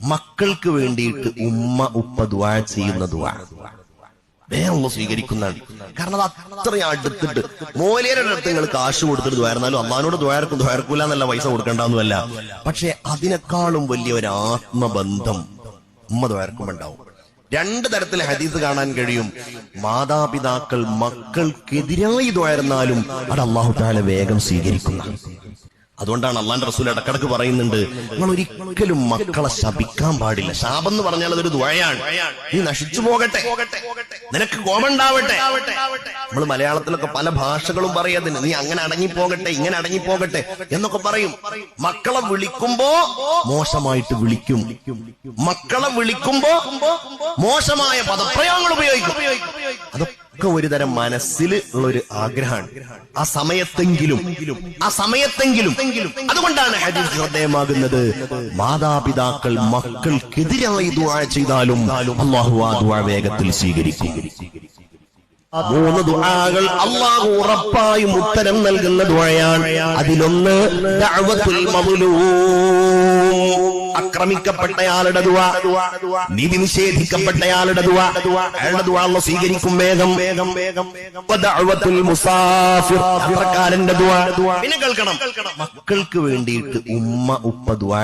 മക്കൾക്ക് വേണ്ടിയിട്ട് ഉമ്മ ഉപ്പ ദുആ ചെയ്യുന്ന ദുആ വേഗം സ്വീകരിക്കുന്നതാണ്. കാരണം അത് അത്രയും അടുത്തിട്ട് മോലേരുടെ അടുത്ത് നിങ്ങൾ കാശ് കൊടുത്തിട്ട് ദ്വാരുന്നാലും അള്ളാനോട് ദ്വാരക്കൂല എന്നല്ല, പൈസ കൊടുക്കണ്ടെന്നല്ല. പക്ഷെ അതിനേക്കാളും വലിയ ഒരു ആത്മബന്ധം ഉമ്മ ദ്വാരക്കുമ്പോണ്ടാവും. രണ്ട് തരത്തിൽ ഹദീസ് കാണാൻ കഴിയും. മാതാപിതാക്കൾ മക്കൾക്കെതിരായി ദ്വാരുന്നാലും അത് അല്ലാഹു തആല വേഗം സ്വീകരിക്കുന്ന. അതുകൊണ്ടാണ് അള്ളാന്റെ റസൂൽ ഇടക്കിടക്ക് പറയുന്നുണ്ട്, നിങ്ങൾ ഒരിക്കലും മക്കളെ ശപിക്കാൻ പാടില്ല. ശാപം എന്ന് പറഞ്ഞാൽ അതൊരു ദുആയാണ്. നീ നശിച്ചു പോകട്ടെ, നിനക്ക് കോപമുണ്ടാവട്ടെ. നമ്മൾ മലയാളത്തിലൊക്കെ പല ഭാഷകളും പറയതിന്, നീ അങ്ങനെ അടങ്ങിപ്പോകട്ടെ, ഇങ്ങനെ അടങ്ങിപ്പോകട്ടെ എന്നൊക്കെ പറയും. മക്കളെ വിളിക്കുമ്പോ മോശമായിട്ട് വിളിക്കും, മക്കളെ വിളിക്കുമ്പോ മോശമായ പദപ്രയോഗങ്ങൾ ഉപയോഗിക്കും. അതൊക്കെ ഒരു തരം മനസ്സിൽ ഉള്ളൊരു ആഗ്രഹമാണ്. ആ സമയത്തെങ്കിലും അതുകൊണ്ടാണ് ഹദീസ് ശ്രദ്ധേയമാകുന്നത്. മാതാപിതാക്കൾ മക്കൾക്കെതിരായി ദുആ ചെയ്താലും അല്ലാഹു ആ ദുആ വേഗത്തിൽ സ്വീകരിക്കും. 3 ദുആകൾ അല്ലാഹു ഉറപ്പായും ഉത്തരം നൽകുന്ന ദുആയാണ്. അതിലൊന്ന് ദഅവത്തുൽ മദ്ലൂം, ആക്രമിക്കപ്പെട്ടയാളുടെ ദുആ, നീതി നിഷേധിക്കപ്പെട്ടയാളുടെ ദുആ, അയാളുടെ ദുആ അല്ലാഹു സ്വീകരിക്കും വേഗം. വദഅവത്തുൽ മുസാഫിർ, യാത്രക്കാരന്റെ ദുആ. പിന്നെ കേൾക്കണം, മക്കൾക്ക് വേണ്ടിയിട്ട് ഉമ്മ ഉപ്പ ദുആ